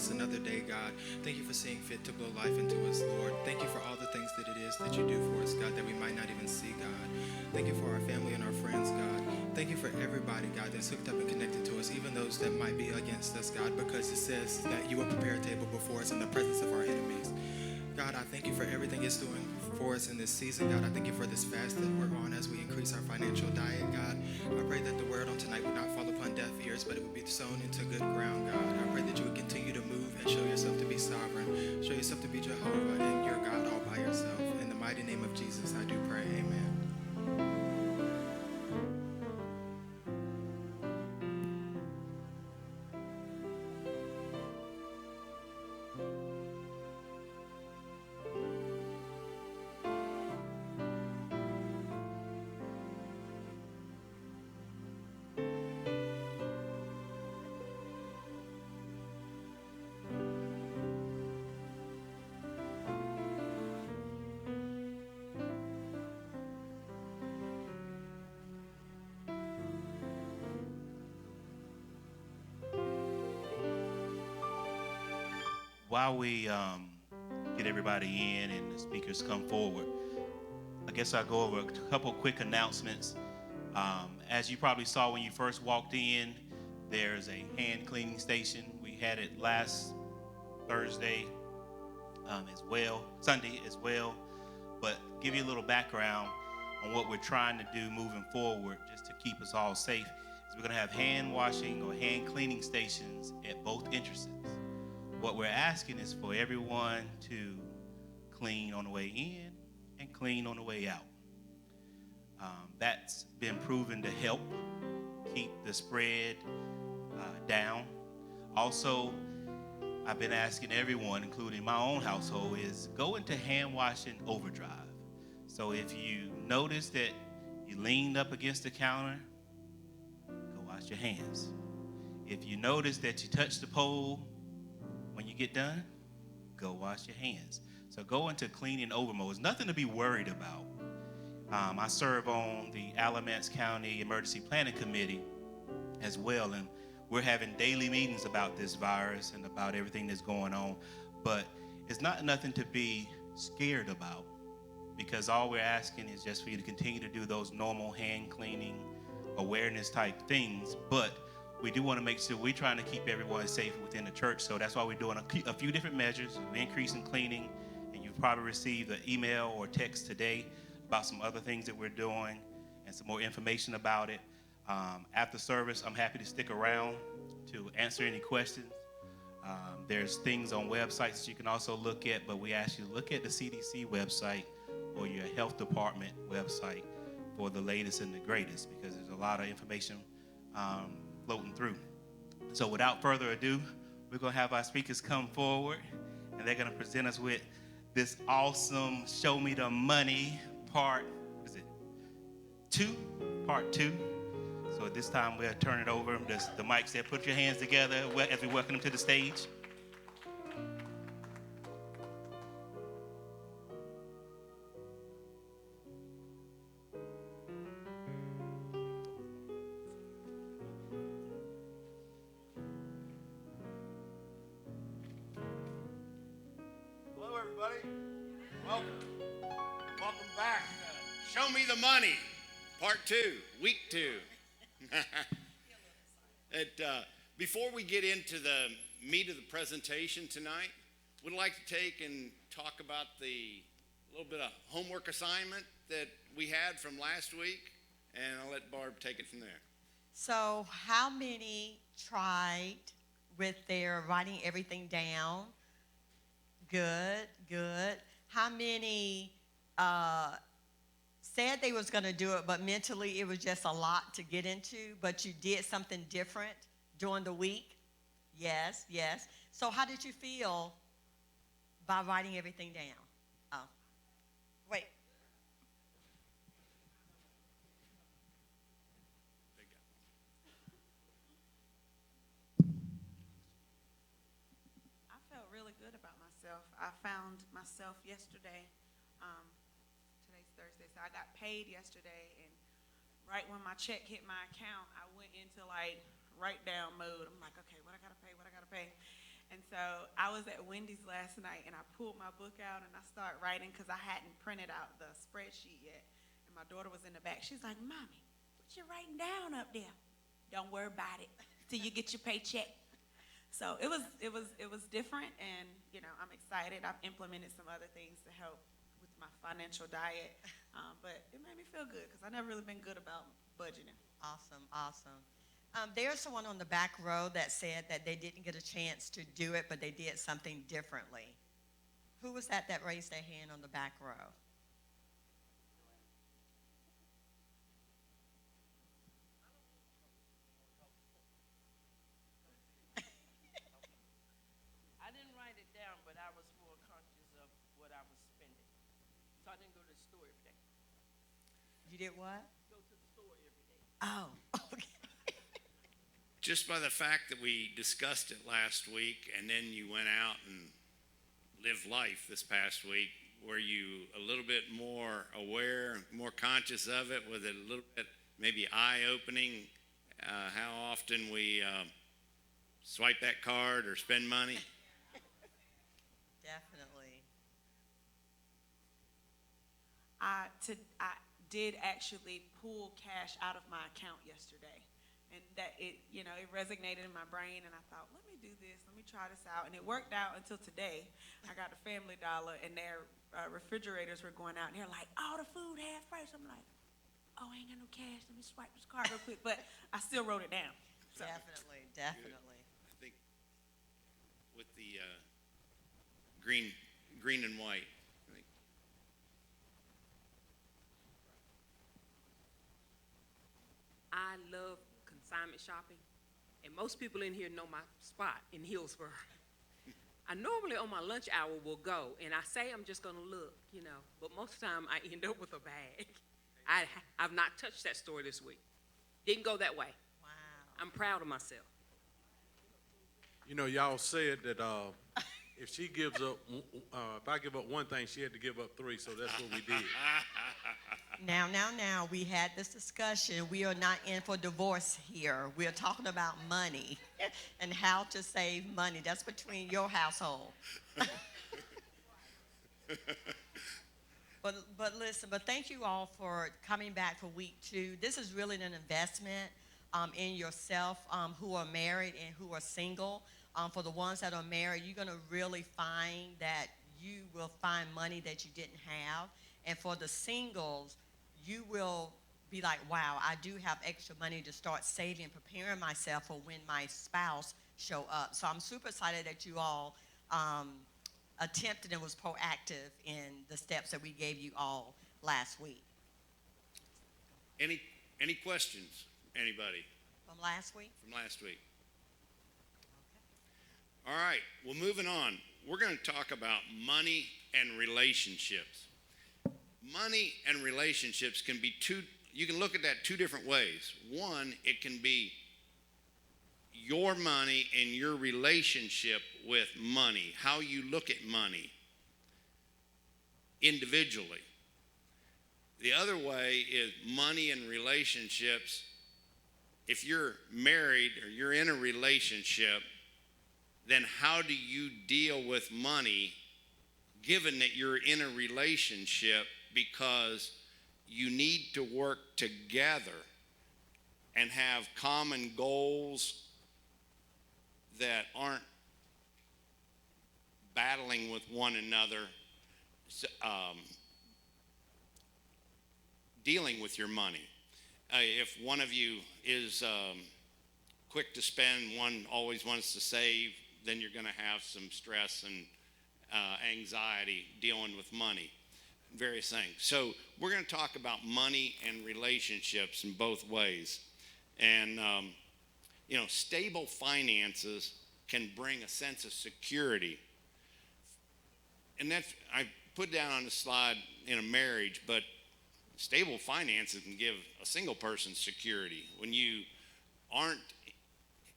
us another day, God. Thank you for seeing fit to blow life into us, Lord. Thank you for all the things that it is that you do for us, God, that we might not even see, God. Thank you for our family and our friends, God. Thank you for everybody, God, that's hooked up and connected to us, even those that might be against us, God, because it says that you will prepare a table before us in the presence of our enemies. God, I thank you for everything it's doing for us in this season. God, I thank you for this fast that we're on as we increase our financial diet, God. I pray that the word on tonight would not fall upon deaf ears, but it would be sown into good ground, God. I pray that you would continue to move and show yourself to be sovereign, show yourself to be Jehovah, and you're God all by yourself. In the mighty name of Jesus, I do pray. Amen. While we get everybody in and the speakers come forward, I guess I'll go over a couple quick announcements. As you probably saw when you first walked in, there's a hand cleaning station. We had it last Thursday as well, Sunday as well. But give you a little background on what we're trying to do moving forward just to keep us all safe. Is we're going to have hand washing or hand cleaning stations at both entrances. What we're asking is for everyone to clean on the way in and clean on the way out. That's been proven to help keep the spread down. Also, I've been asking everyone, including my own household, is go into hand washing overdrive. So if you notice that you leaned up against the counter, go wash your hands. If you notice that you touched the pole, when you get done, go wash your hands. So go into cleaning over mode. There's nothing to be worried about. I serve on the Alamance County Emergency Planning Committee as well, and we're having daily meetings about this virus and about everything that's going on. But it's not nothing to be scared about, because all we're asking is just for you to continue to do those normal hand cleaning, awareness type things. But we do want to make sure we're trying to keep everyone safe within the church. So that's why we're doing a few different measures. We're increasing cleaning, and you've probably received an email or text today about some other things that we're doing and some more information about it. After service, I'm happy to stick around to answer any questions. There's things on websites that you can also look at, but we ask you to look at the CDC website or your health department website for the latest and the greatest, because there's a lot of information floating through. So without further ado, we're going to have our speakers come forward, and they're going to present us with this awesome Show Me the Money part 2. So at this time, we'll turn it over. The mic said, put your hands together as we welcome them to the stage. Hello, everybody. Welcome. Welcome back. Show Me the Money, part 2, week 2. Before we get into the meat of the presentation tonight, we'd like to take and talk about the little bit of homework assignment that we had from last week, and I'll let Barb take it from there. So how many tried with their writing everything down? Good. How many said they was going to do it, but mentally it was just a lot to get into, but you did something different during the week? Yes. So how did you feel by writing everything down? Oh, wait. I felt really good about myself. I found myself yesterday. Today's Thursday, so I got paid yesterday, and right when my check hit my account, I went into like write down mode. I'm like, okay, what I gotta pay? And so I was at Wendy's last night, and I pulled my book out, and I started writing because I hadn't printed out the spreadsheet yet. And my daughter was in the back. She's like, "Mommy, what you writing down up there?" "Don't worry about it till you get your paycheck." So it was different, and I'm excited. I've implemented some other things to help with my financial diet, but it made me feel good because I've never really been good about budgeting. Awesome, awesome. There's someone on the back row that said that they didn't get a chance to do it, but they did something differently. Who was that raised their hand on the back row? I didn't write it down, but I was more conscious of what I was spending. So I didn't go to the store every day. You did what? Go to the store every day. Oh, okay. Just by the fact that we discussed it last week and then you went out and lived life this past week, were you a little bit more aware, more conscious of it? Was it a little bit maybe eye-opening how often we swipe that card or spend money? Definitely. I did actually pull cash out of my account yesterday, and that it resonated in my brain, and I thought, let me do this, let me try this out, and it worked out until today. I got a Family Dollar, and their refrigerators were going out, and they're like, "All the food half price." I'm like, "Oh, I ain't got no cash, let me swipe this card real quick," but I still wrote it down. So. Definitely, definitely. I think with the green and white. I think. I love consignment shopping, and most people in here know my spot in Hillsborough. I normally on my lunch hour will go, and I say I'm just gonna look, but most of the time I end up with a bag. I've not touched that store this week. Didn't go that way. Wow. I'm proud of myself. Y'all said that if she gives up, if I give up one thing, she had to give up three, so that's what we did. Now, we had this discussion. We are not in for divorce here. We are talking about money and how to save money. That's between your household. But listen, thank you all for coming back for week 2. This is really an investment in yourself who are married and who are single. For the ones that are married, you're going to really find that you will find money that you didn't have. And for the singles, you will be like, wow, I do have extra money to start saving, preparing myself for when my spouse show up. So I'm super excited that you all attempted and was proactive in the steps that we gave you all last week. Any questions? Anybody From last week? from last week? All right, well, moving on. We're going to talk about money and relationships. Money and relationships can be you can look at that two different ways. One, it can be your money and your relationship with money, how you look at money individually. The other way is money and relationships. If you're married or you're in a relationship, then how do you deal with money given that you're in a relationship, because you need to work together and have common goals that aren't battling with one another, dealing with your money. If one of you is quick to spend, one always wants to save, then you're going to have some stress and anxiety dealing with money, various things. So we're going to talk about money and relationships in both ways. And, stable finances can bring a sense of security. And that's, I put down on the slide in a marriage, but stable finances can give a single person security. When you aren't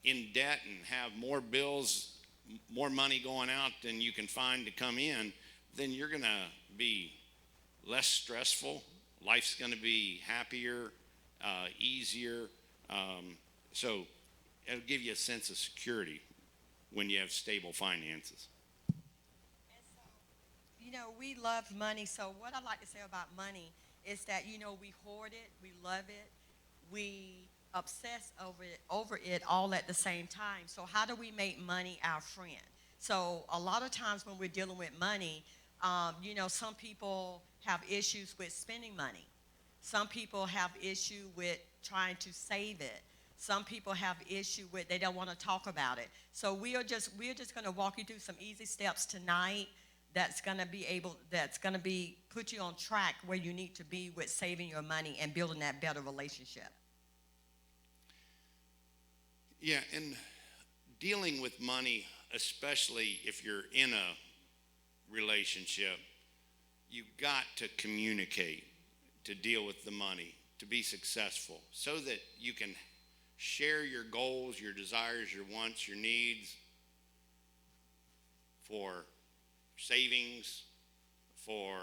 in debt and have more bills, more money going out than you can find to come in, then you're going to be less stressful. Life's going to be happier, easier. So it'll give you a sense of security. when you have stable finances. And so, we love money. So what I like to say about money is that, we hoard it, we love it, we obsess over it all at the same time. So how do we make money our friend? So a lot of times when we're dealing with money, some people have issues with spending money. Some people have issue with trying to save it. Some people have issue with they don't want to talk about it. So we're just going to walk you through some easy steps tonight that's going to be put you on track where you need to be with saving your money and building that better relationship. Yeah, and dealing with money, especially if you're in a relationship, you've got to communicate to deal with the money, to be successful, so that you can share your goals, your desires, your wants, your needs for savings, for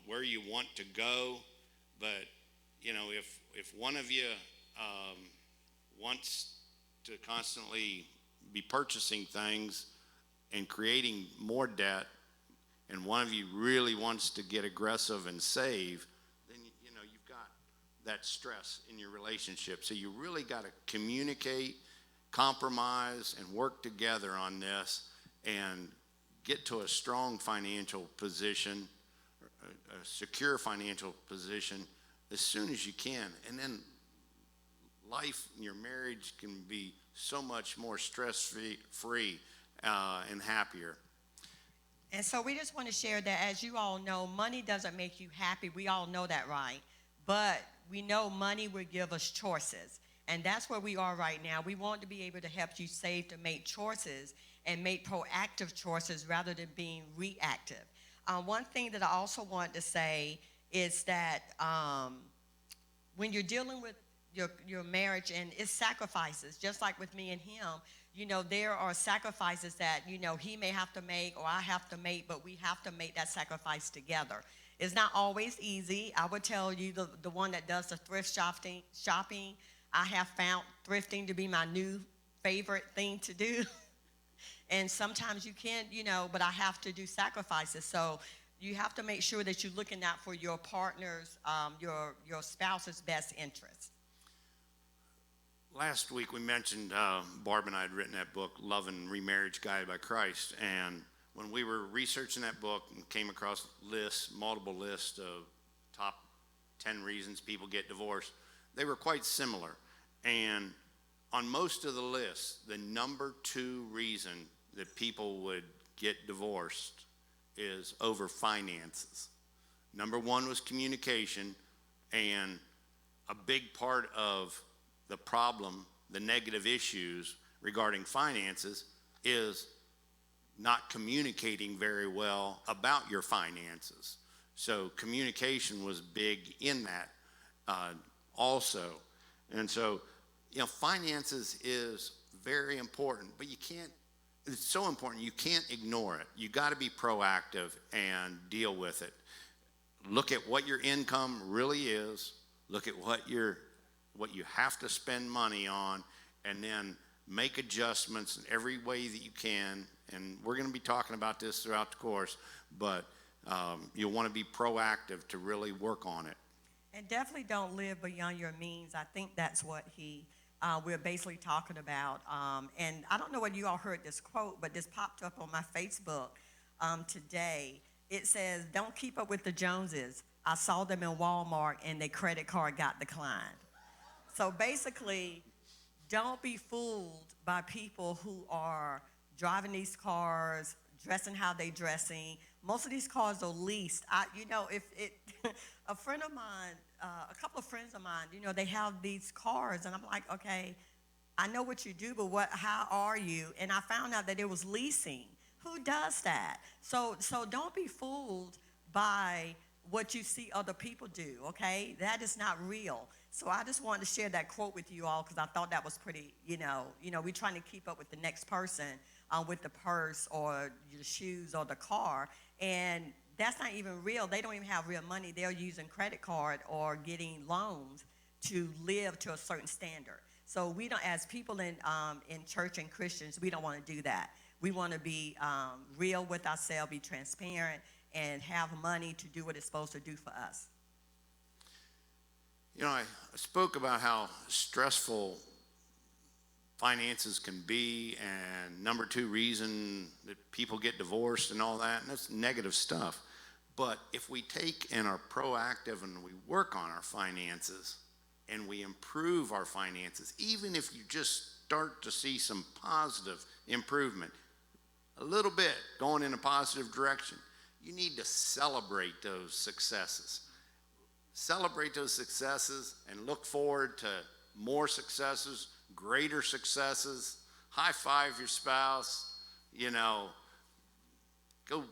where you want to go. But, if one of you wants to constantly be purchasing things and creating more debt, and one of you really wants to get aggressive and save, then you've got that stress in your relationship. So you really got to communicate, compromise, and work together on this and get to a strong financial position, a secure financial position as soon as you can. And then life in your marriage can be so much more stress-free and happier. And so we just want to share that, as you all know, money doesn't make you happy. We all know that, right? But we know money will give us choices. And that's where we are right now. We want to be able to help you save, to make choices and make proactive choices rather than being reactive. One thing that I also want to say is that when you're dealing with your marriage, and it's sacrifices, just like with me and him, there are sacrifices that, he may have to make or I have to make, but we have to make that sacrifice together. It's not always easy. I would tell you, the one that does the thrift shopping, I have found thrifting to be my new favorite thing to do. And sometimes you can't, but I have to do sacrifices. So you have to make sure that you're looking out for your partner's, your spouse's best interest. Last week we mentioned Barb and I had written that book, Love and Remarriage Guided by Christ. And when we were researching that book and came across multiple lists of top 10 reasons people get divorced, they were quite similar. And on most of the lists, the number 2 reason that people would get divorced is over finances. Number 1 was communication, and a big part of the problem, the negative issues regarding finances, is not communicating very well about your finances. So communication was big in that also. And so, finances is very important, but it's so important, you can't ignore it. You got to be proactive and deal with it. Look at what your income really is. Look at what you have to spend money on, and then make adjustments in every way that you can. And we're going to be talking about this throughout the course, but you'll want to be proactive to really work on it. And definitely don't live beyond your means. I think that's what we're basically talking about. And I don't know whether you all heard this quote, but this popped up on my Facebook today. It says, "Don't keep up with the Joneses. I saw them in Walmart and their credit card got declined." So basically, don't be fooled by people who are driving these cars, dressing how they dressing. Most of these cars are leased. A friend of mine, a couple of friends of mine, they have these cars, and I'm like, okay, I know what you do, but how are you? And I found out that it was leasing. Who does that? So don't be fooled by what you see other people do, okay? That is not real. So I just wanted to share that quote with you all because I thought that was pretty, we're trying to keep up with the next person with the purse or the shoes or the car, and that's not even real. They don't even have real money. They're using credit card or getting loans to live to a certain standard. So we don't, as people in church and Christians, we don't want to do that. We want to be real with ourselves, be transparent, and have money to do what it's supposed to do for us. You know, I spoke about how stressful finances can be, and number 2 reason that people get divorced and all that, and that's negative stuff. But if we take and are proactive and we work on our finances and we improve our finances, even if you just start to see some positive improvement, a little bit going in a positive direction, you need to celebrate those successes. Celebrate those successes and look forward to more successes, greater successes. High five your spouse, go,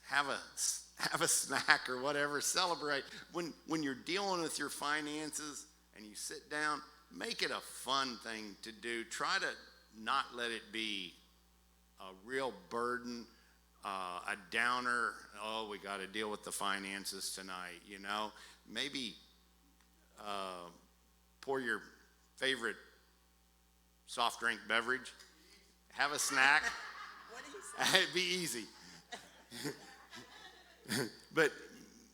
have a snack or whatever, celebrate. When you're dealing with your finances and you sit down, make it a fun thing to do. Try to not let it be a real burden, a downer. Oh, we got to deal with the finances tonight, Maybe pour your favorite soft drink beverage, have a snack. What did he say? It'd be easy. But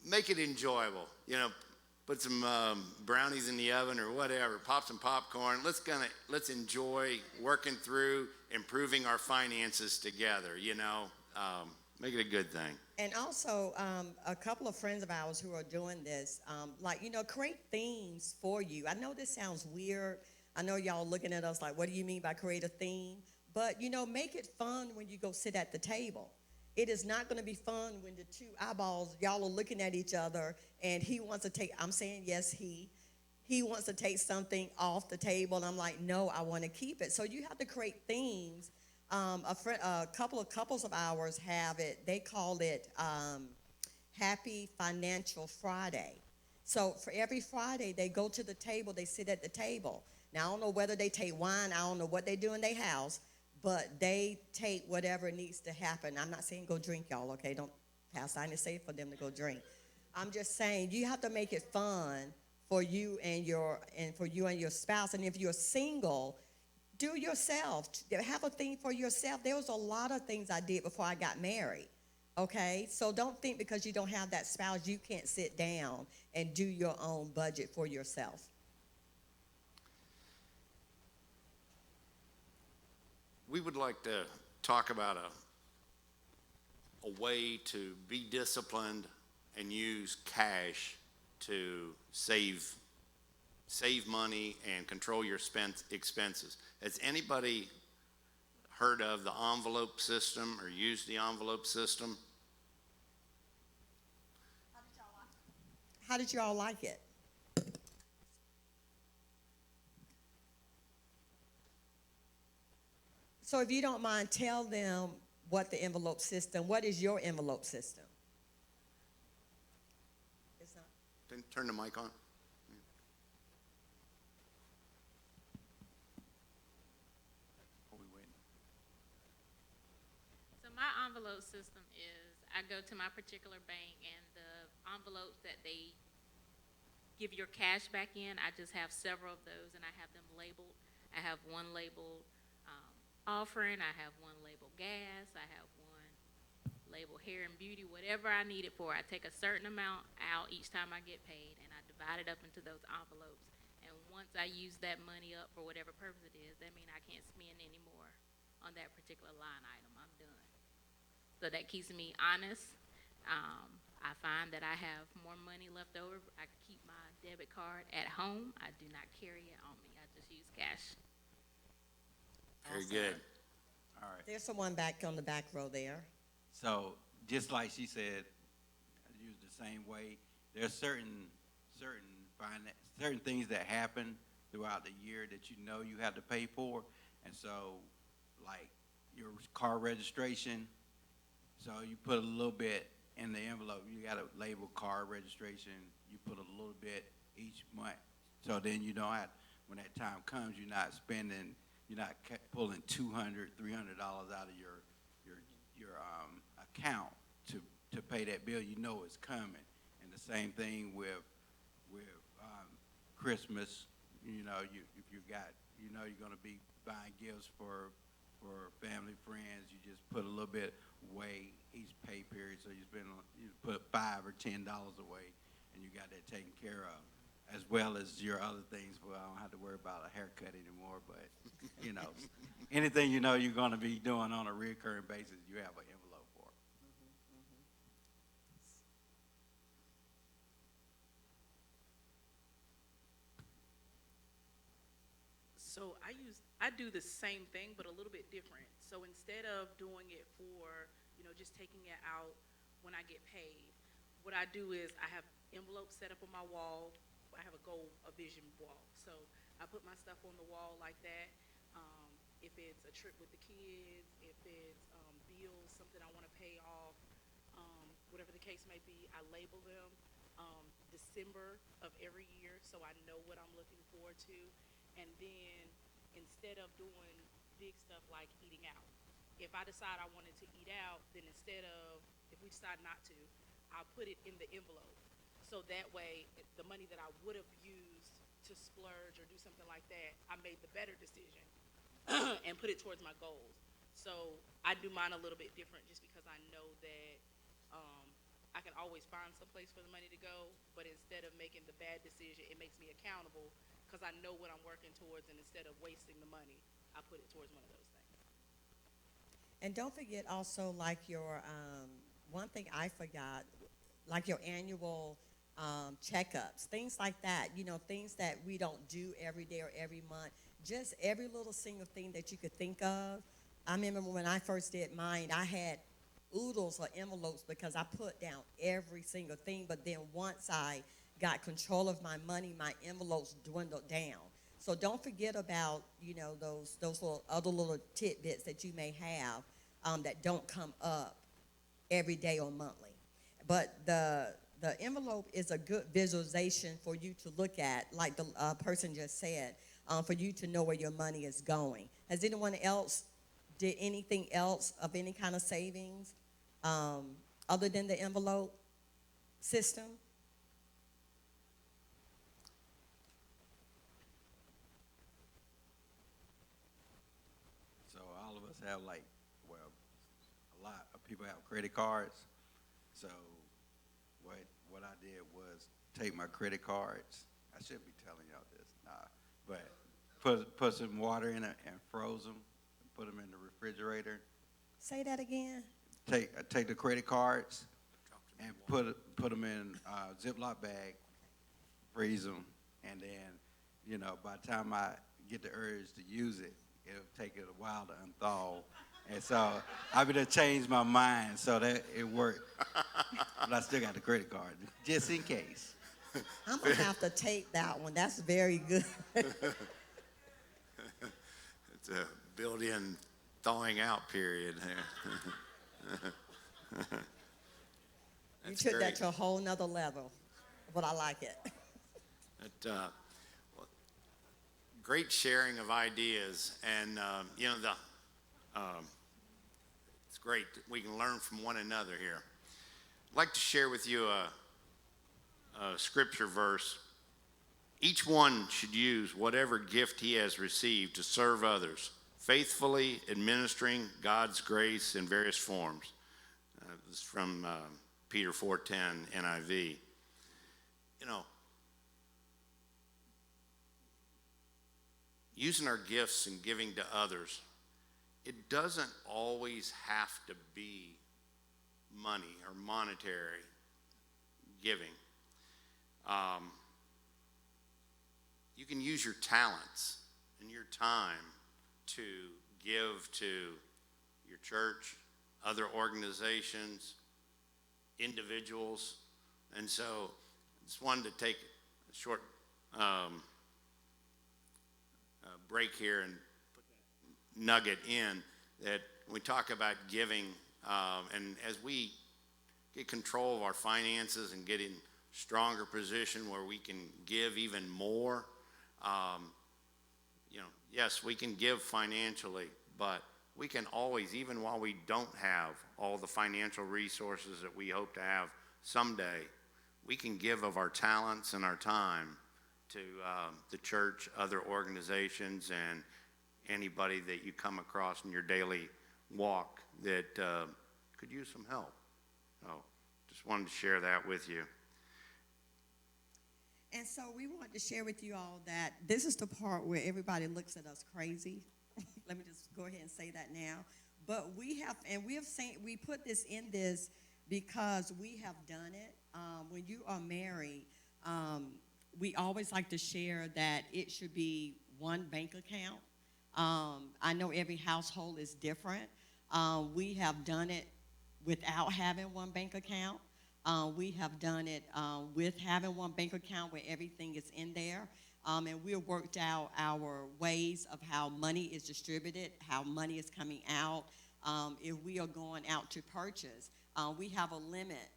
make it enjoyable, put some brownies in the oven or whatever, pop some popcorn. Let's enjoy working through improving our finances together, make it a good thing. And also, a couple of friends of ours who are doing this, create themes for you. I know this sounds weird. I know y'all looking at us like, what do you mean by create a theme? But, make it fun when you go sit at the table. It is not going to be fun when the 2 eyeballs, y'all are looking at each other, and he wants to take, I'm saying yes, he wants to take something off the table, and I'm like, no, I want to keep it. So you have to create themes. A couple of couples of ours have it, they call it Happy Financial Friday. So for every Friday, they go to the table, they sit at the table. Now, I don't know whether they take wine, I don't know what they do in their house, but they take whatever needs to happen. I'm not saying go drink, y'all, okay? Don't pass. I didn't say for them to go drink. I'm just saying you have to make it fun for you and your spouse. And if you're single, do yourself. Have a thing for yourself. There was a lot of things I did before I got married, okay? So don't think because you don't have that spouse, you can't sit down and do your own budget for yourself. We would like to talk about a way to be disciplined and use cash to save money and control your expenses. Has anybody heard of the envelope system or used the envelope system? How did y'all like it? So if you don't mind, tell them what the envelope system, what is your envelope system? It's not. Then turn the mic on. So my envelope system is, I go to my particular bank, and the envelopes that they give your cash back in, I just have several of those, and I have them labeled. I have one labeled offering, I have one labeled gas, I have one labeled hair and beauty, whatever I need it for. I take a certain amount out each time I get paid, and I divide it up into those envelopes. And once I use that money up for whatever purpose it is, that means I can't spend any more on that particular line item. I'm done. So that keeps me honest. I find that I have more money left over. I keep my debit card at home. I do not carry it on me. I just use cash. Very good. All right. There's someone back on the back row there. So just like she said, I use the same way. There's certain things that happen throughout the year that you know you have to pay for, and so like your car registration. So you put a little bit in the envelope. You got to label car registration. You put a little bit each month. So then you don't have, when that time comes, you're not spending. You're not pulling $200, $300 out of your account to pay that bill. You know it's coming. And the same thing with Christmas, if you've got, you're gonna be buying gifts for family, friends, you just put a little bit away each pay period, so you put $5 or $10 away, and you got that taken care of, as well as your other things. Well, I don't have to worry about a haircut anymore, but anything you're gonna be doing on a recurring basis, you have an envelope for. So I do the same thing, but a little bit different. So instead of doing it for, just taking it out when I get paid, what I do is I have envelopes set up on my wall. I have a vision wall. So I put my stuff on the wall like that. If it's a trip with the kids, if it's bills, something I want to pay off, whatever the case may be, I label them December of every year, so I know what I'm looking forward to. And then instead of doing big stuff like eating out, if I decide I wanted to eat out, then if we decide not to, I'll put it in the envelope. So that way, the money that I would have used to splurge or do something like that, I made the better decision and put it towards my goals. So I do mine a little bit different just because I know that I can always find some place for the money to go, but instead of making the bad decision, it makes me accountable because I know what I'm working towards, and instead of wasting the money, I put it towards one of those things. And don't forget also, like your, one thing I forgot, like your annual checkups, things like that, things that we don't do every day or every month, just every little single thing that you could think of. I remember when I first did mine, I had oodles of envelopes because I put down every single thing, but then once I got control of my money, my envelopes dwindled down. So don't forget about, those other little tidbits that you may have that don't come up every day or monthly. But the envelope is a good visualization for you to look at, like the person just said, for you to know where your money is going. Has anyone else did anything else of any kind of savings other than the envelope system? So all of us have a lot of people have credit cards. So what I did was take my credit cards. I shouldn't be telling y'all this, but put some water in it and froze them, and put them in the refrigerator. Say that again. Take the credit cards and put them in a Ziploc bag, freeze them, and then, by the time I get the urge to use it, it'll take it a while to unthaw. And so I better change my mind so that it worked. But I still got the credit card, just in case. I'm going to have to take that one. That's very good. It's a built-in thawing out period there. You took that to a whole nother level, but I like it. Great sharing of ideas, and it's great. We can learn from one another here. I'd like to share with you a scripture verse. Each one should use whatever gift he has received to serve others, faithfully administering God's grace in various forms. This is from Peter 4:10 NIV. Using our gifts and giving to others, it doesn't always have to be money or monetary giving. You can use your talents and your time to give to your church, other organizations, individuals. And so I just wanted to take a short break here and put that nugget in, that we talk about giving, and as we get control of our finances and get in stronger position where we can give even more, yes, we can give financially, but we can always, even while we don't have all the financial resources that we hope to have someday, we can give of our talents and our time to the church, other organizations, and anybody that you come across in your daily walk that could use some help. So just wanted to share that with you. And so we want to share with you all that this is the part where everybody looks at us crazy. Let me just go ahead and say that now. But we put this in this because we have done it. When you are married, we always like to share that it should be one bank account. I know every household is different. We have done it without having one bank account. We have done it with having one bank account where everything is in there. And we've worked out our ways of how money is distributed, how money is coming out. If we are going out to purchase, we have a limit,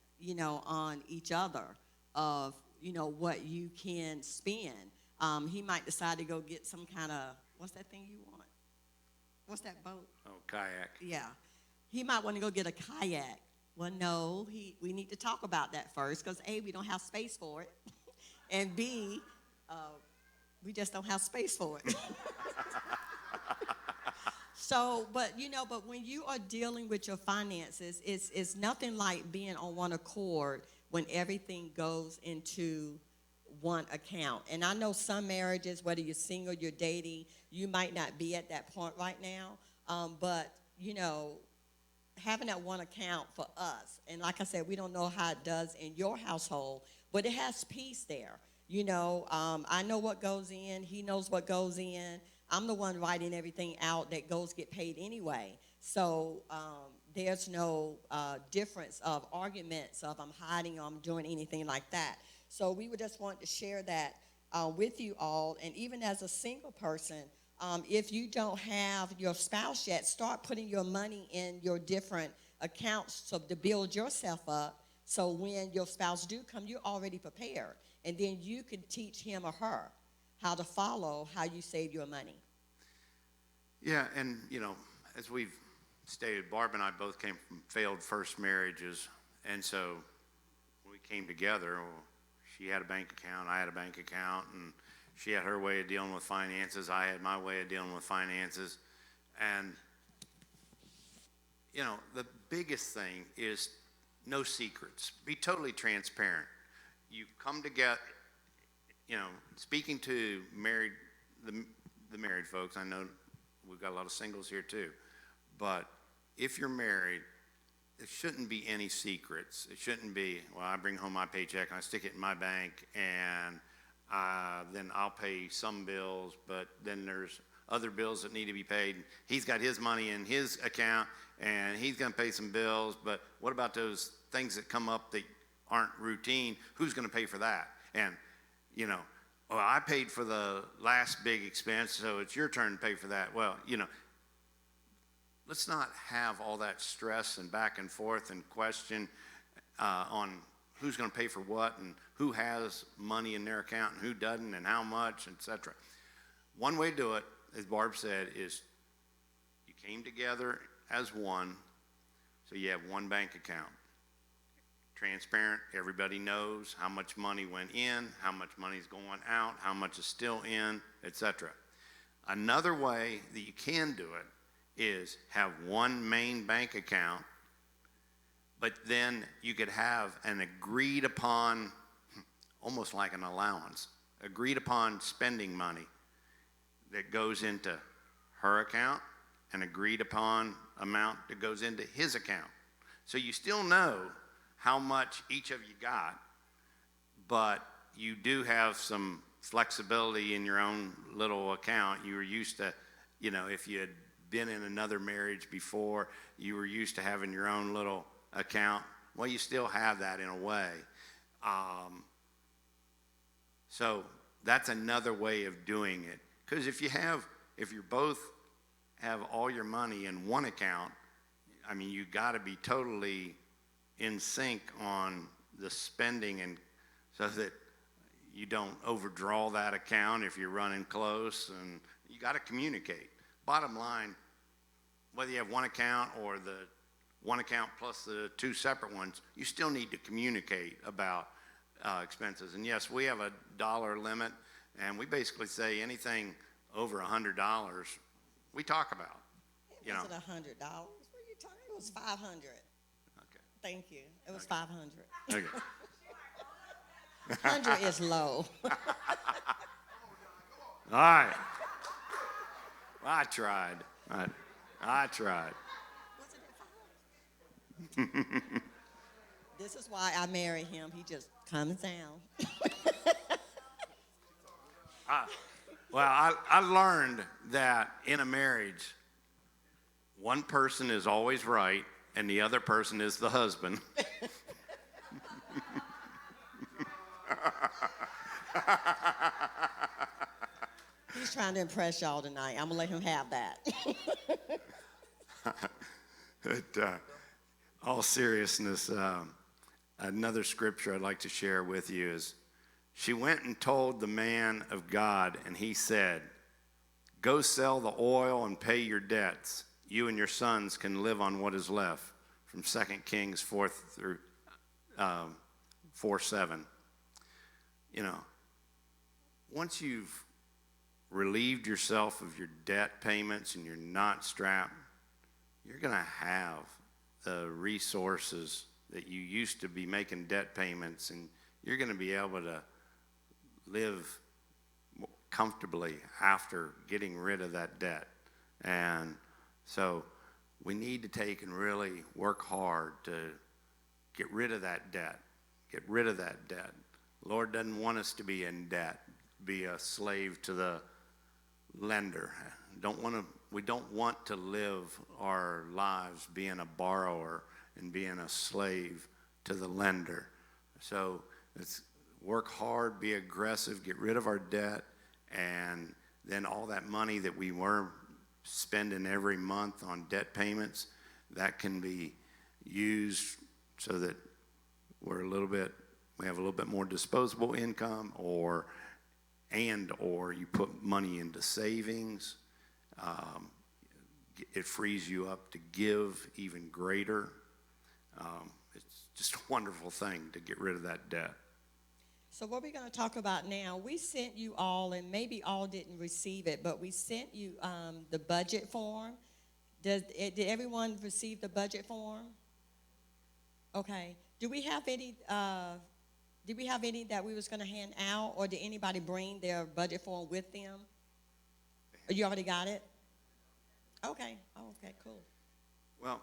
on each other of, what you can spend. He might decide to go get some kind of, what's that thing you want? What's that boat? Oh, kayak. Yeah. He might want to go get a kayak. Well, no, we need to talk about that first because A, we don't have space for it. And B, we just don't have space for it. So, but when you are dealing with your finances, it's nothing like being on one accord when everything goes into one account. And I know some marriages, whether you're single, you're dating, you might not be at that point right now. But having that one account for us, and like I said, we don't know how it does in your household, but it has peace there. I know what goes in. He knows what goes in. I'm the one writing everything out that get paid anyway. So there's no difference of arguments of I'm hiding or I'm doing anything like that. So we would just want to share that with you all. And even as a single person, if you don't have your spouse yet, start putting your money in your different accounts to build yourself up. So when your spouse do come, you're already prepared. And then you can teach him or her how to follow how you save your money. Yeah, and, as we've stated, Barb and I both came from failed first marriages. And so when we came together, she had a bank account, I had a bank account, and she had her way of dealing with finances. I had my way of dealing with finances. And, the biggest thing is no secrets. Be totally transparent. You come together, speaking to the married folks, I know we've got a lot of singles here too. But if you're married, there shouldn't be any secrets. It shouldn't be, well, I bring home my paycheck and I stick it in my bank and then I'll pay some bills, but then there's other bills that need to be paid. He's got his money in his account and he's going to pay some bills, but what about those things that come up that aren't routine? Who's going to pay for that? And, well, I paid for the last big expense, so it's your turn to pay for that. Well, let's not have all that stress and back and forth and question on who's going to pay for what and who has money in their account and who doesn't and how much, etc. One way to do it, as Barb said, is you came together as one, so you have one bank account. Transparent, everybody knows how much money went in, how much money is going out, how much is still in, etc. Another way that you can do it is have one main bank account, but then you could have an agreed upon, almost like an allowance, agreed upon spending money that goes into her account, an agreed upon amount that goes into his account. So you still know how much each of you got, but you do have some flexibility in your own little account. You were used to, if you had been in another marriage before, you were used to having your own little account. Well, you still have that in a way. So that's another way of doing it. Because if you both have all your money in one account, you got to be totally in sync on the spending, and so that you don't overdraw that account if you're running close, and you got to communicate. Bottom line, whether you have one account or the one account plus the two separate ones, you still need to communicate about expenses. And yes, we have a dollar limit And we basically say anything over $100, we talk about. It wasn't $100. What are you talking? It was 500. Okay. Thank you. It was 500. Okay. 100 is low. All right. Well, I tried. I tried. This is why I married him. He just comes down. Well, I learned that in a marriage, one person is always right and the other person is the husband. He's trying to impress y'all tonight. I'm going to let him have that. But all seriousness, another scripture I'd like to share with you is, she went and told the man of God, and he said, go sell the oil and pay your debts. You and your sons can live on what is left. From 2 Kings 4:7. You know, once you've relieved yourself of your debt payments and you're not strapped, you're going to have the resources that you used to be making debt payments, and you're going to be able to live comfortably after getting rid of that debt. And so we need to take and really work hard to get rid of that debt. Get rid of that debt. The Lord doesn't want us to be in debt, be a slave to the lender. We don't want to live our lives being a borrower and being a slave to the lender. So it's work hard, be aggressive, get rid of our debt, and then all that money that we were spending every month on debt payments, that can be used so that we have a little bit more disposable income, or you put money into savings. It frees you up to give even greater. It's just a wonderful thing to get rid of that debt. So what we're going to talk about now, we sent you all, and maybe all didn't receive it, but we sent you the budget form. Did everyone receive the budget form? Okay. Do we have any that we was going to hand out, or did anybody bring their budget form with them? Oh, you already got it? Okay. Oh, okay, cool. Well,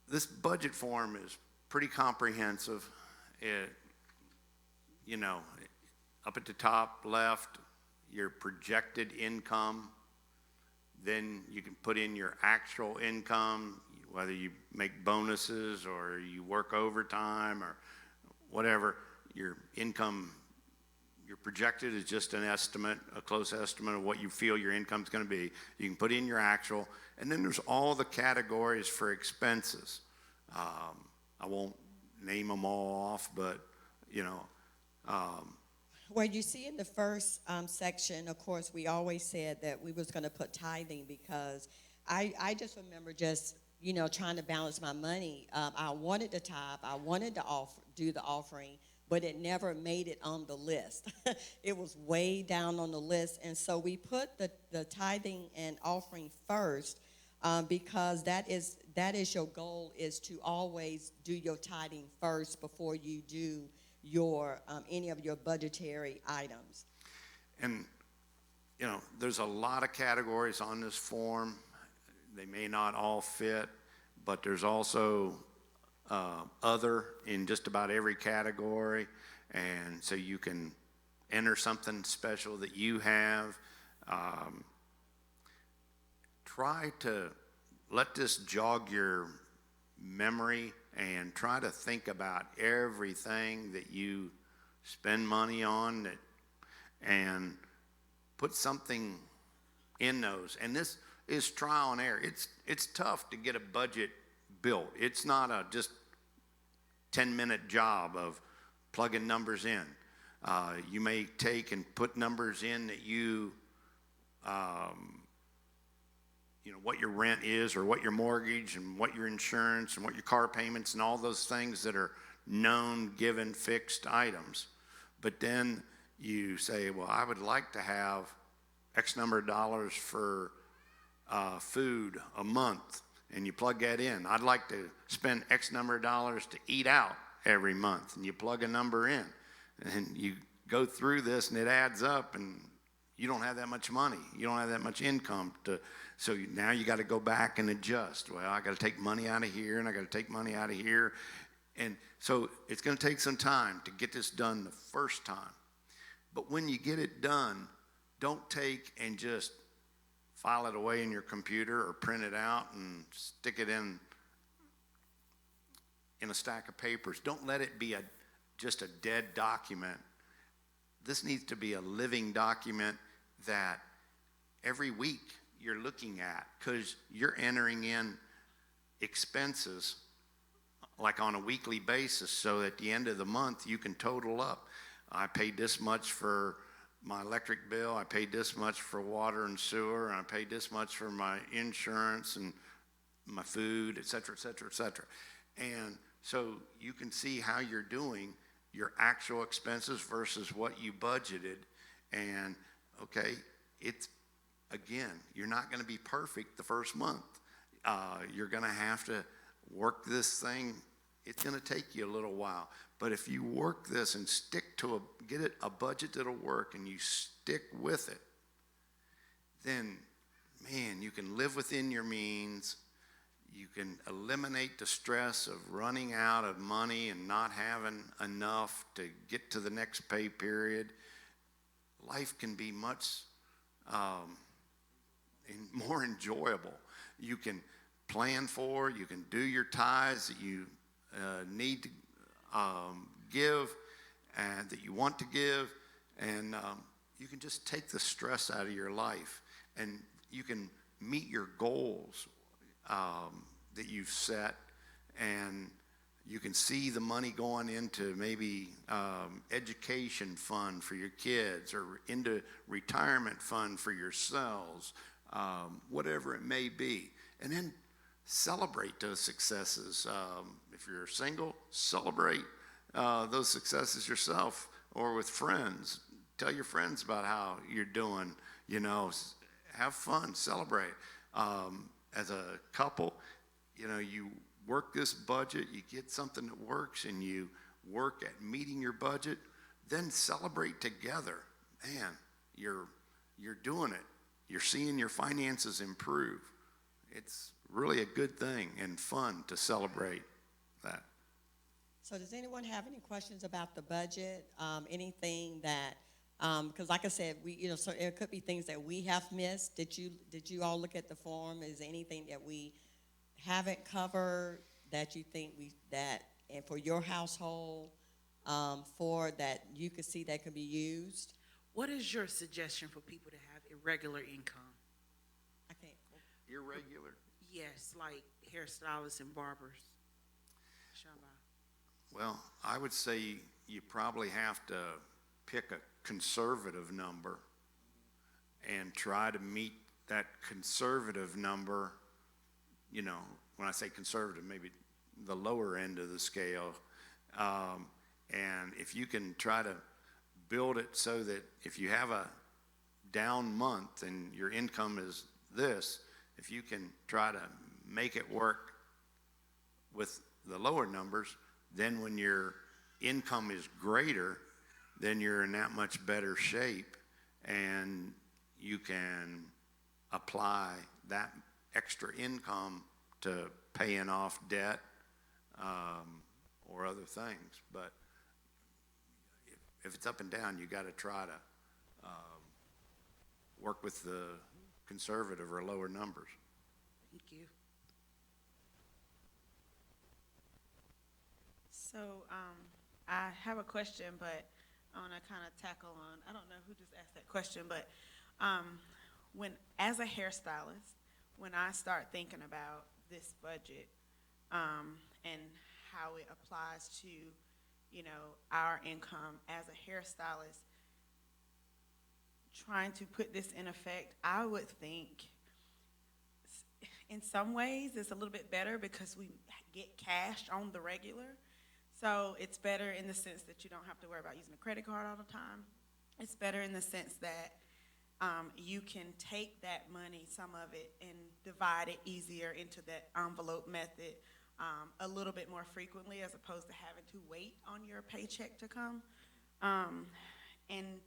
this budget form is pretty comprehensive. Up at the top left, your projected income. Then you can put in your actual income, whether you make bonuses or you work overtime or whatever. Your income, your projected is just an estimate, a close estimate of what you feel your income's going to be. You can put in your actual, and then there's all the categories for expenses. I won't name them all off, but well, you see in the first section, of course, we always said that we was going to put tithing, because I just remember just, trying to balance my money. I wanted to tithe. I wanted to do the offering, but it never made it on the list. It was way down on the list. And so we put the tithing and offering first, because that is your goal, is to always do your tithing first before you do your any of your budgetary items. And there's a lot of categories on this form. They may not all fit, but there's also other in just about every category, and so you can enter something special that you have. Try to let this jog your memory and try to think about everything that you spend money on, and put something in those. And this is trial and error. It's tough to get a budget built. It's not a just 10-minute job of plugging numbers in. You may take and put numbers in that what your rent is, or what your mortgage, and what your insurance, and what your car payments, and all those things that are known, given, fixed items. But then you say, well, I would like to have X number of dollars for food a month, and you plug that in. I'd like to spend X number of dollars to eat out every month, and you plug a number in. And you go through this, and it adds up, and you don't have that much money. You don't have that much income so now you got to go back and adjust. Well, I got to take money out of here, and I got to take money out of here. And so it's going to take some time to get this done the first time. But when you get it done, don't take and just file it away in your computer or print it out and stick it in a stack of papers. Don't let it be just a dead document. This needs to be a living document that every week you're looking at, because you're entering in expenses like on a weekly basis, so at the end of the month you can total up. I paid this much for my electric bill, I paid this much for water and sewer, and I paid this much for my insurance and my food, et cetera, et cetera, et cetera. And so you can see how you're doing your actual expenses versus what you budgeted. And okay, again, you're not going to be perfect the first month. You're going to have to work this thing. It's going to take you a little while. But if you work this and stick to get it a budget that'll work, and you stick with it, then, man, you can live within your means. You can eliminate the stress of running out of money and not having enough to get to the next pay period. Life can be much more enjoyable. You can plan for, you can do your tithes that you need to give and that you want to give, and you can just take the stress out of your life, and you can meet your goals that you've set, and you can see the money going into maybe education fund for your kids, or into retirement fund for yourselves, whatever it may be. And then celebrate those successes. If you're single, celebrate those successes yourself or with friends. Tell your friends about how you're doing, have fun, celebrate. As a couple, you work this budget, you get something that works, and you work at meeting your budget, then celebrate together. Man, you're doing it. You're seeing your finances improve. It's really a good thing and fun to celebrate that. So does anyone have any questions about the budget? Anything that, because like I said, so it could be things that we have missed. Did you all look at the form? Is there anything that we haven't covered that you think and for your household, for that you could see that could be used? What is your suggestion for people to have irregular income? I can't. Irregular? Yes, like hairstylists and barbers. Well, I would say you probably have to pick a conservative number and try to meet that conservative number. When I say conservative, maybe the lower end of the scale. And if you can try to build it so that if you have a down month and your income is this, if you can try to make it work with the lower numbers, then when your income is greater, then you're in that much better shape, and you can apply that extra income to paying off debt or other things. But if it's up and down, you got to try to work with the conservative or lower numbers. Thank you. So I have a question, but I want to kind of tackle on, I don't know who just asked that question, but as a hairstylist, when I start thinking about this budget and how it applies to, our income as a hairstylist, trying to put this in effect, I would think in some ways it's a little bit better because we get cash on the regular. So it's better in the sense that you don't have to worry about using a credit card all the time. It's better in the sense that you can take that money, some of it, and divide it easier into that envelope method a little bit more frequently, as opposed to having to wait on your paycheck to come. And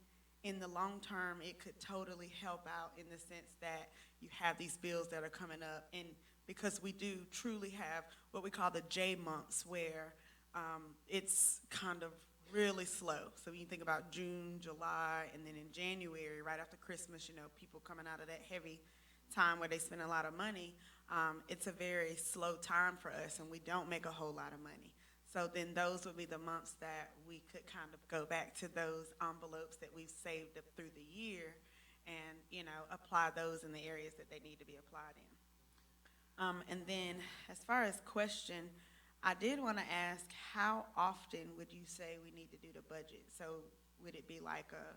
in the long term, it could totally help out in the sense that you have these bills that are coming up, and because we do truly have what we call the J months, where it's kind of really slow. So when you think about June, July, and then in January, right after Christmas, you know, people coming out of that heavy time where they spend a lot of money, it's a very slow time for us, and we don't make a whole lot of money. So then those would be the months that we could kind of go back to those envelopes that we've saved up through the year and, you know, apply those in the areas that they need to be applied in. And then as far as question, I did want to ask, how often would you say we need to do the budget? So would it be like a,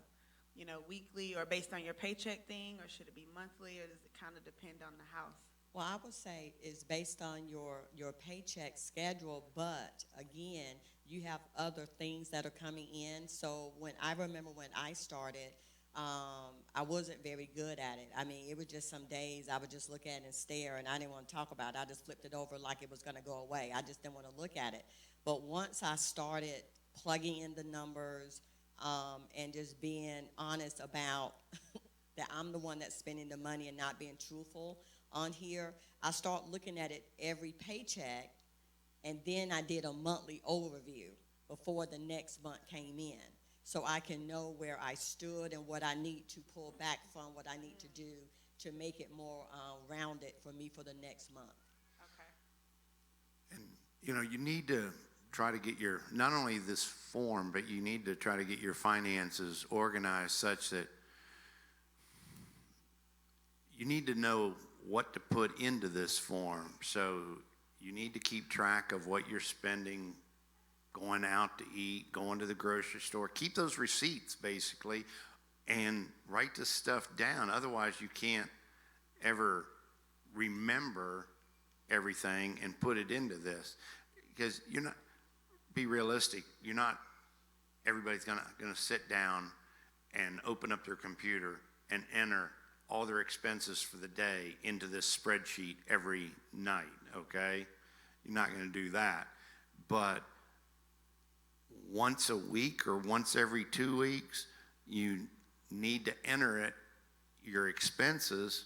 you know, weekly or based on your paycheck thing, or should it be monthly, or does it kind of depend on the house? Well, I would say it's based on your paycheck schedule, but again, you have other things that are coming in. So I remember when I started, I wasn't very good at it. I mean, it was just some days I would just look at it and stare, and I didn't want to talk about it. I just flipped it over like it was going to go away. I just didn't want to look at it. But once I started plugging in the numbers and just being honest about that I'm the one that's spending the money and not being truthful on here, I start looking at it every paycheck, and then I did a monthly overview before the next month came in, so I can know where I stood and what I need to pull back from, what I need to do to make it more rounded for me for the next month. Okay. And, you know, you need to try to get not only this form, but you need to try to get your finances organized such that you need to know what to put into this form. So you need to keep track of what you're spending, going out to eat, going to the grocery store. Keep those receipts, basically, and write this stuff down. Otherwise, you can't ever remember everything and put it into this. Because be realistic, everybody's gonna sit down and open up their computer and enter all their expenses for the day into this spreadsheet every night, okay? You're not gonna do that. But once a week or once every 2 weeks, you need to enter your expenses.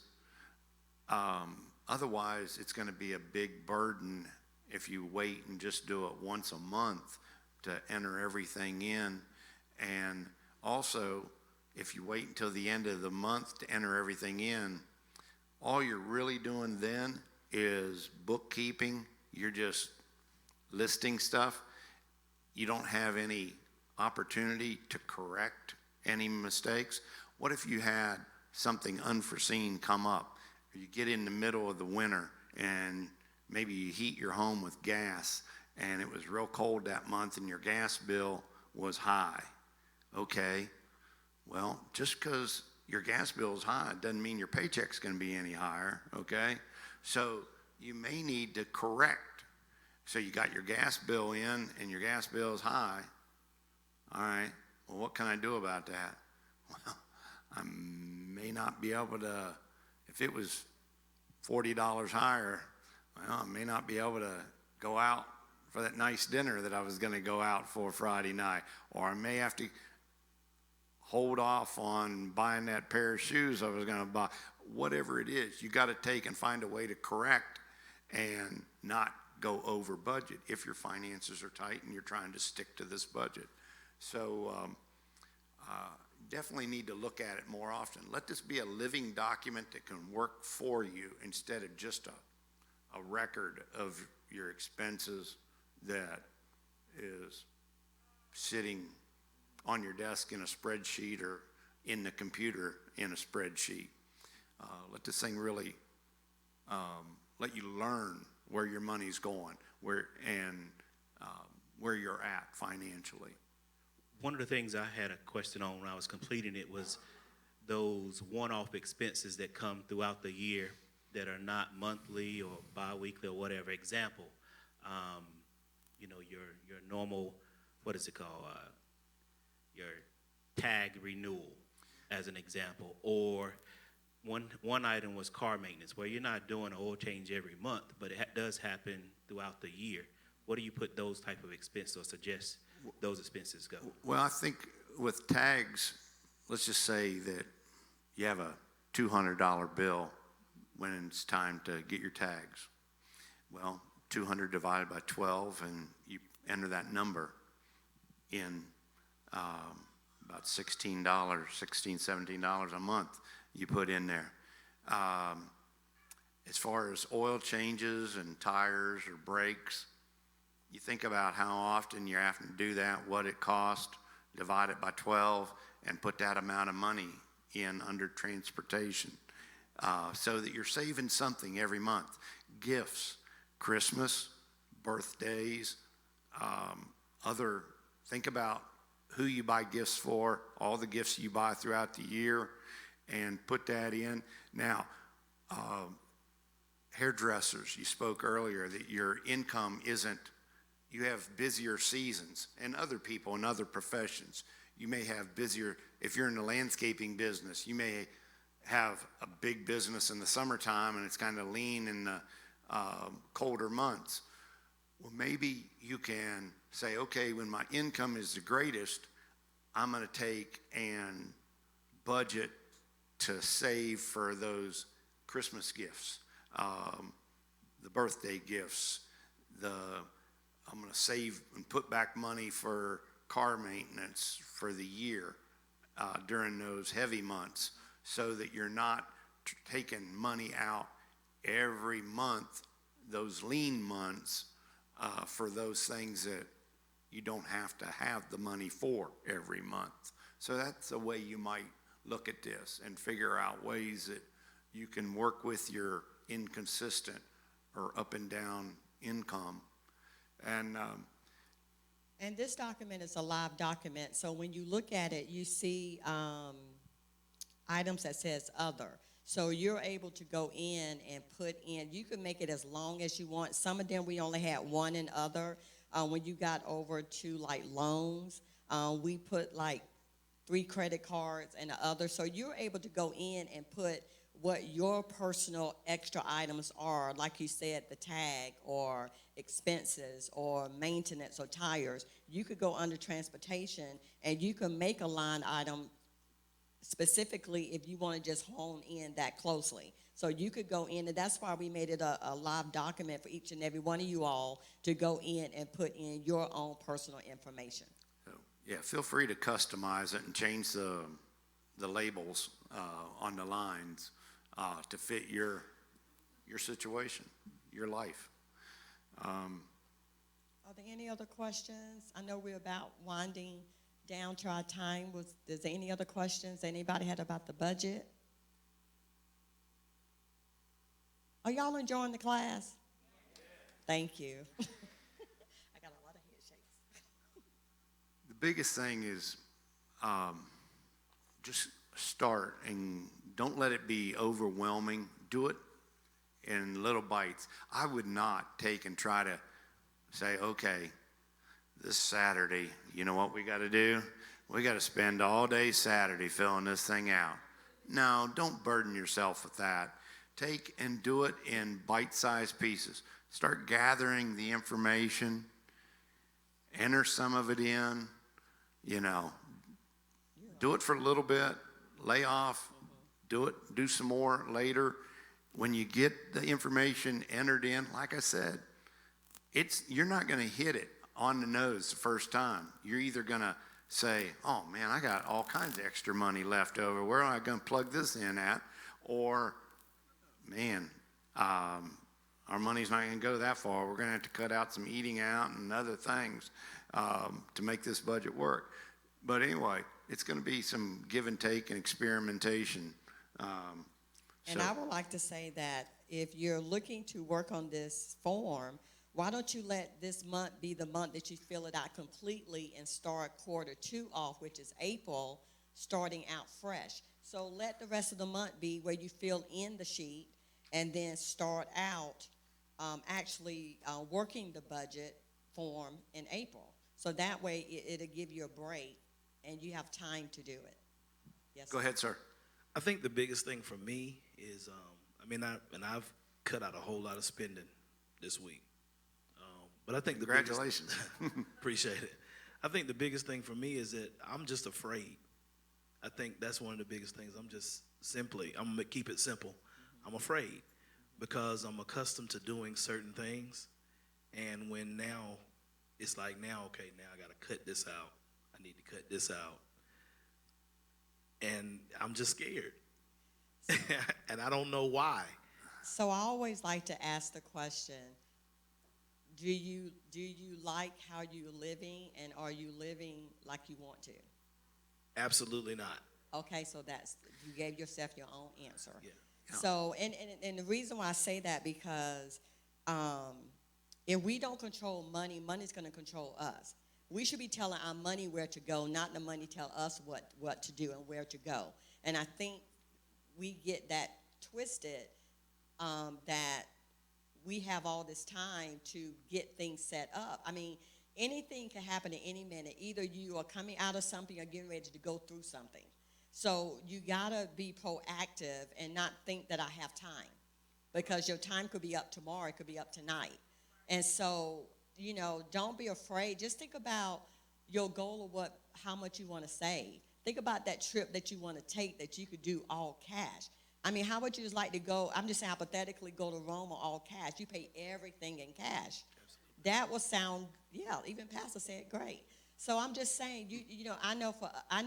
Otherwise, it's gonna be a big burden if you wait and just do it once a month to enter everything in. And also, if you wait until the end of the month to enter everything in, all you're really doing then is bookkeeping. You're just listing stuff. You don't have any opportunity to correct any mistakes. What if you had something unforeseen come up? You get in the middle of the winter and maybe you heat your home with gas and it was real cold that month and your gas bill was high. Okay. Well, just because your gas bill is high doesn't mean your paycheck's going to be any higher, okay? So you may need to correct. So you got your gas bill in and your gas bill is high. All right, well, what can I do about that? Well, I may not be able to, if it was $40 higher, well, I may not be able to go out for that nice dinner that I was going to go out for Friday night. Or I may have to hold off on buying that pair of shoes I was going to buy. Whatever it is, you got to take and find a way to correct and not go over budget if your finances are tight and you're trying to stick to this budget. So definitely need to look at it more often. Let this be a living document that can work for you instead of just a record of your expenses that is sitting on your desk in a spreadsheet or in the computer in a spreadsheet. Let this thing really let you learn where your money's going, where you're at financially. One of the things I had a question on when I was completing it was those one-off expenses that come throughout the year that are not monthly or bi-weekly or whatever. Example, your normal, what is it called? Your tag renewal, as an example, or one item was car maintenance, where you're not doing an oil change every month, but it does happen throughout the year. What do you put those type of expenses or suggest those expenses go? Well, I think with tags, let's just say that you have a $200 bill when it's time to get your tags. Well, 200 divided by 12, and you enter that number in about $16, $17 a month you put in there. As far as oil changes and tires or brakes, you think about how often you're having to do that, what it costs, divide it by 12, and put that amount of money in under transportation, so that you're saving something every month. Gifts, Christmas, birthdays, think about who you buy gifts for, all the gifts you buy throughout the year, and put that in. Now, hairdressers, you spoke earlier that your income isn't, you have busier seasons, and other people in other professions. You may have busier, if you're in the landscaping business, you may have a big business in the summertime and it's kind of lean in the colder months. Well, maybe you can say, okay, when my income is the greatest, I'm going to take and budget to save for those Christmas gifts, the birthday gifts, I'm going to save and put back money for car maintenance for the year during those heavy months, so that you're not taking money out every month, those lean months, for those things that you don't have to have the money for every month. So that's a way you might look at this and figure out ways that you can work with your inconsistent or up and down income. And this document is a live document, so when you look at it, you see items that says other. So you're able to go in and put in, you can make it as long as you want. Some of them we only had one in other. When you got over to like loans, we put like 3 credit cards and the other. So you're able to go in and put what your personal extra items are, like you said, the tag or expenses or maintenance or tires. You could go under transportation and you can make a line item specifically if you want to just hone in that closely. So you could go in, and that's why we made it a live document for each and every one of you all to go in and put in your own personal information. Yeah, feel free to customize it and change the labels on the lines to fit your situation, your life. Are there any other questions? I know we're about winding down to our time. Is there any other questions anybody had about the budget? Are y'all enjoying the class? Thank you. I got a lot of head shakes. The biggest thing is just start and don't let it be overwhelming. Do it in little bites. I would not take and try to say, okay, this Saturday, you know what we got to do? We got to spend all day Saturday filling this thing out. No, don't burden yourself with that. Take and do it in bite-sized pieces. Start gathering the information. Enter some of it in. Do it for a little bit. Lay off. Do it. Do some more later. When you get the information entered in, like I said, you're not going to hit it on the nose the first time. You're either going to say, oh, man, I got all kinds of extra money left over. Where am I going to plug this in at? Or, man, our money's not going to go that far. We're going to have to cut out some eating out and other things to make this budget work. But anyway, it's going to be some give and take and experimentation. And I would like to say that if you're looking to work on this form, why don't you let this month be the month that you fill it out completely and start Q2 off, which is April, starting out fresh. So let the rest of the month be where you fill in the sheet and then start out actually working the budget form in April. So that way it'll give you a break and you have time to do it. Yes. Go ahead, sir. I think the biggest thing for me is, I've cut out a whole lot of spending this week. But I think Congratulations. Appreciate it. I think the biggest thing for me is that I'm just afraid. I think that's one of the biggest things. I'm gonna keep it simple. I'm afraid because I'm accustomed to doing certain things. And when now, it's like okay, now I gotta cut this out. I need to cut this out. And I'm just scared. And I don't know why. So I always like to ask the question, do you like how you're living, and are you living like you want to? Absolutely not. Okay, so you gave yourself your own answer. Yeah. So, and the reason why I say that because if we don't control money, money's going to control us. We should be telling our money where to go, not the money tell us what to do and where to go. And I think we get that twisted, that we have all this time to get things set up. I mean, anything can happen at any minute. Either you are coming out of something or getting ready to go through something. So you gotta be proactive and not think that I have time, because your time could be up tomorrow, it could be up tonight. And so, don't be afraid. Just think about your goal of how much you want to save. Think about that trip that you want to take that you could do all cash. I mean, how would you like to go? I'm just saying, hypothetically, go to Rome all cash. You pay everything in cash. Absolutely. That will sound, even Pastor said great. So I'm just saying, I know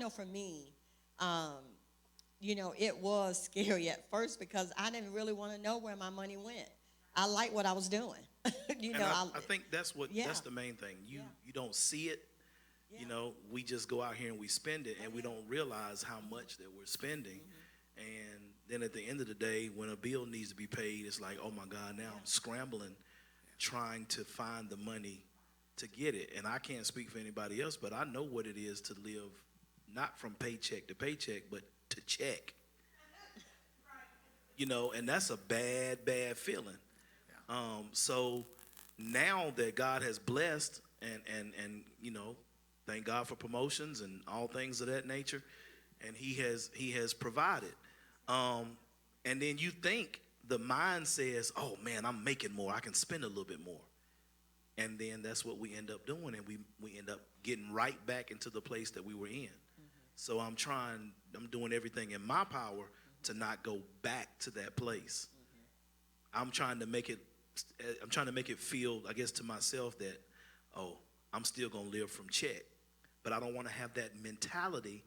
for me, it was scary at first because I didn't really want to know where my money went. I liked what I was doing. I think that's the main thing. You don't see it. Yeah. We just go out here and we spend it, and we don't realize how much that we're spending. Mm-hmm. And then at the end of the day, when a bill needs to be paid, it's like, oh my God, now I'm scrambling, trying to find the money to get it. And I can't speak for anybody else, but I know what it is to live not from paycheck to paycheck, but to check. And that's a bad, bad feeling. Yeah. So now that God has blessed and thank God for promotions and all things of that nature, and He has provided. And then you think the mind says, oh man, I'm making more, I can spend a little bit more. And then that's what we end up doing, and we end up getting right back into the place that we were in. Mm-hmm. So I'm doing everything in my power to not go back to that place. Mm-hmm. I'm trying to make it feel, I guess, to myself that, I'm still gonna live from check. But I don't want to have that mentality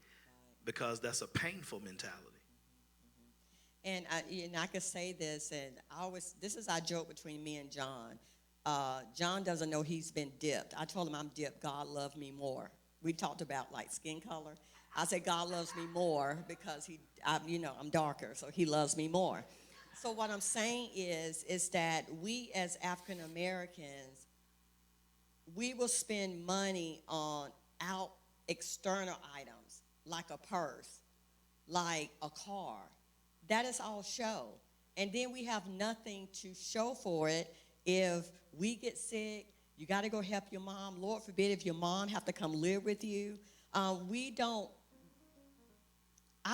because that's a painful mentality. And I could say this, and this is our joke between me and John. John doesn't know he's been dipped. I told him I'm dipped. God loved me more. We talked about like skin color. I said God loves me more because I'm darker, so He loves me more. So what I'm saying is that we as African Americans, we will spend money on external items like a purse, like a car. That is all show. And then we have nothing to show for it. If we get sick, you got to go help your mom. Lord forbid if your mom have to come live with you. Our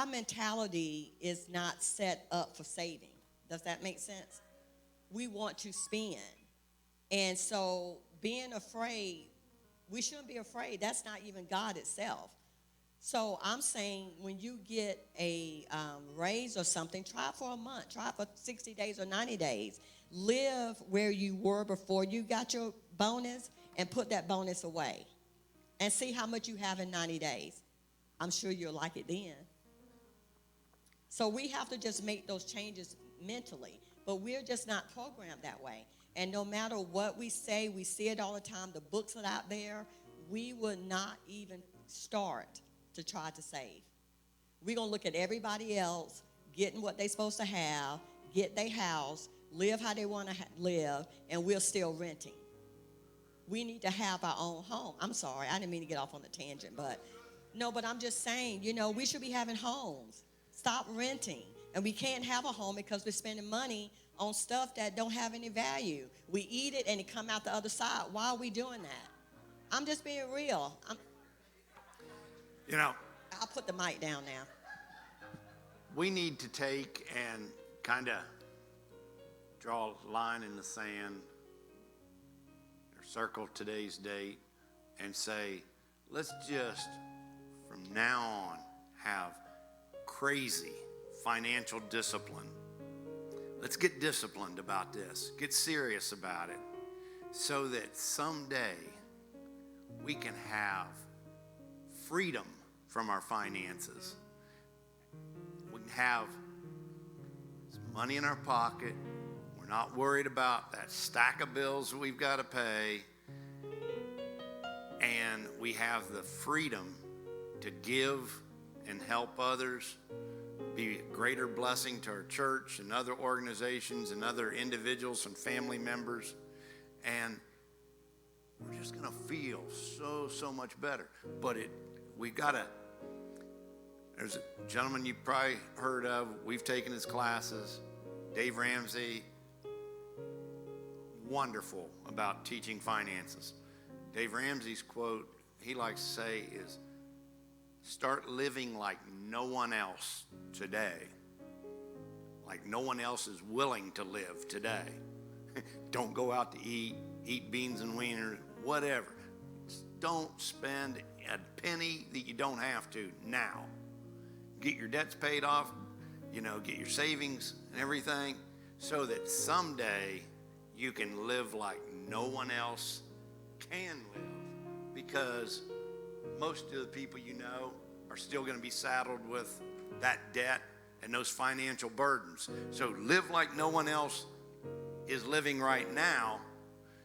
mentality is not set up for saving. Does that make sense? We want to spend. And so being afraid, we shouldn't be afraid. That's not even God itself. So I'm saying when you get a raise or something, try for a month. Try for 60 days or 90 days. Live where you were before you got your bonus and put that bonus away. And see how much you have in 90 days. I'm sure you'll like it then. So we have to just make those changes mentally. But we're just not programmed that way. And no matter what we say, we see it all the time, the books are out there, we would not even start to try to save. We're going to look at everybody else getting what they're supposed to have, get their house, live how they want to live, and we're still renting. We need to have our own home. I'm sorry, I didn't mean to get off on the tangent, but I'm just saying, we should be having homes. Stop renting. And we can't have a home because we're spending money on stuff that don't have any value. We eat it and it come out the other side. Why are we doing that? I'm just being real. You know, I'll put the mic down now. we need to take and kind of draw a line in the sand or circle today's date and say, let's just from now on have crazy financial discipline. Let's get disciplined about this, get serious about it, so that someday we can have freedom from our finances. We can have some money in our pocket. We're not worried about that stack of bills that we've got to pay. And we have the freedom to give and help others, be a greater blessing to our church and other organizations and other individuals and family members. And we're just going to feel so much better. But there's a gentleman you've probably heard of. We've taken his classes, Dave Ramsey, wonderful about teaching finances. Dave Ramsey's quote he likes to say is, start living like no one else today, like no one else is willing to live today. Don't go out to eat beans and wieners, whatever. Don't spend a penny that you don't have to now. Get your debts paid off, get your savings and everything, so that someday you can live like no one else can live. Because most of the people you know are still going to be saddled with that debt and those financial burdens. So live like no one else is living right now,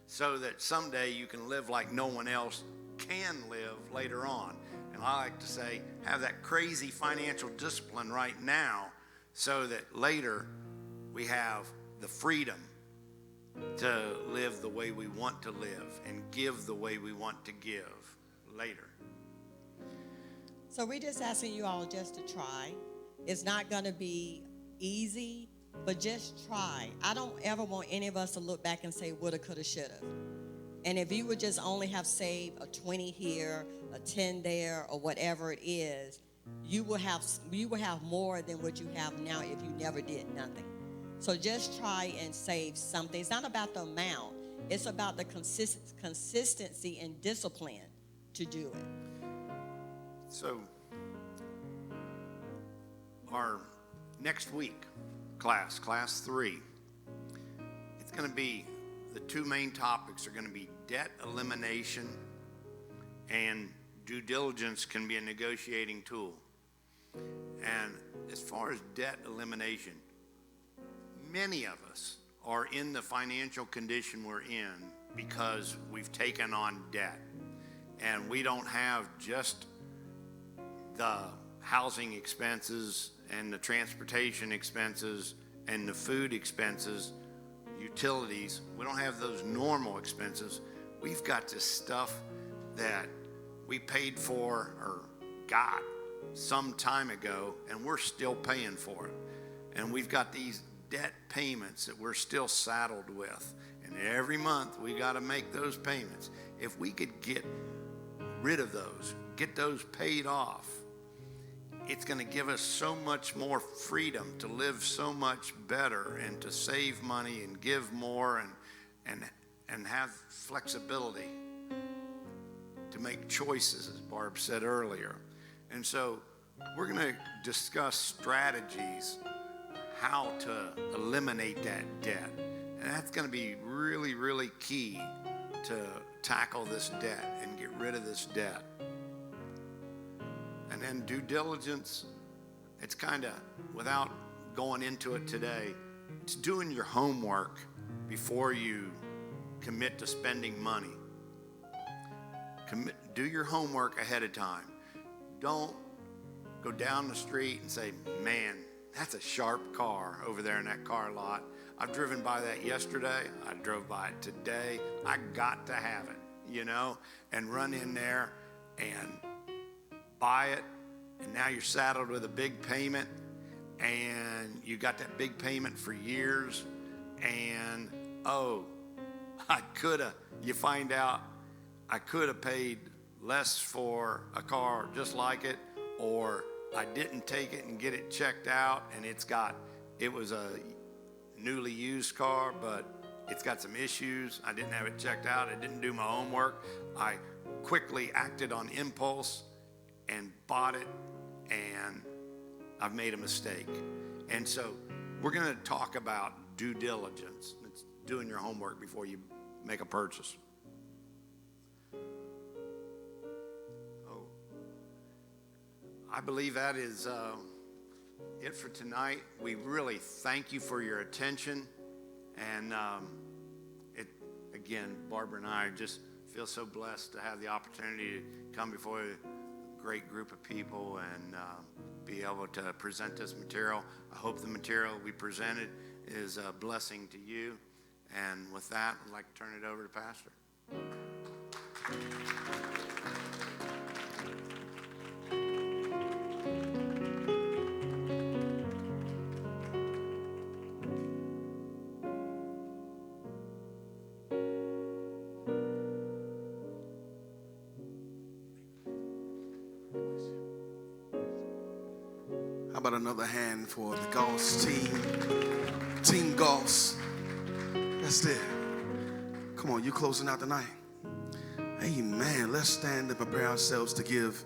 so that someday you can live like no one else can live later on. And I like to say, have that crazy financial discipline right now, so that later we have the freedom to live the way we want to live and give the way we want to give later. So we're just asking you all just to try. It's not going to be easy, but just try. I don't ever want any of us to look back and say woulda, coulda, shoulda. And if you would just only have saved a 20 here, a 10 there, or whatever it is, you will have more than what you have now if you never did nothing. So just try and save something. It's not about the amount. It's about the consistency and discipline to do it. So our next week class 3, it's going to be, the two main topics are going to be debt elimination, and due diligence can be a negotiating tool. And as far as debt elimination, many of us are in the financial condition we're in because we've taken on debt. And we don't have just the housing expenses and the transportation expenses and the food expenses, utilities. We don't have those normal expenses. We've got this stuff that we paid for or got some time ago, and we're still paying for it. And we've got these debt payments that we're still saddled with. And every month we got to make those payments. If we could get rid of those, get those paid off, it's going to give us so much more freedom to live so much better and to save money and give more and have flexibility to make choices, as Barb said earlier. And so we're going to discuss strategies how to eliminate that debt. And that's going to be really, really key to tackle this debt and get rid of this debt. And then due diligence, it's kind of, without going into it today, it's doing your homework before you commit to spending money. Do your homework ahead of time. Don't go down the street and say, man, that's a sharp car over there in that car lot. I've driven by that yesterday. I drove by it today. I got to have it, and run in there and buy it. And now you're saddled with a big payment, and you got that big payment for years. And, you find out I could have paid less for a car just like it, or I didn't take it and get it checked out and it was a newly used car, but it's got some issues. I didn't have it checked out. I didn't do my homework. I quickly acted on impulse and bought it, and I've made a mistake. And so we're going to talk about due diligence. It's doing your homework before you make a purchase. Oh, I believe that is it for tonight. We really thank you for your attention. And again, Barbara and I just feel so blessed to have the opportunity to come before a great group of people and be able to present this material. I hope the material we presented is a blessing to you. And with that, I'd like to turn it over to Pastor. How about another hand for the Goss team? Team Goss. That's it. Come on, you closing out tonight? Amen. Let's stand and prepare ourselves to give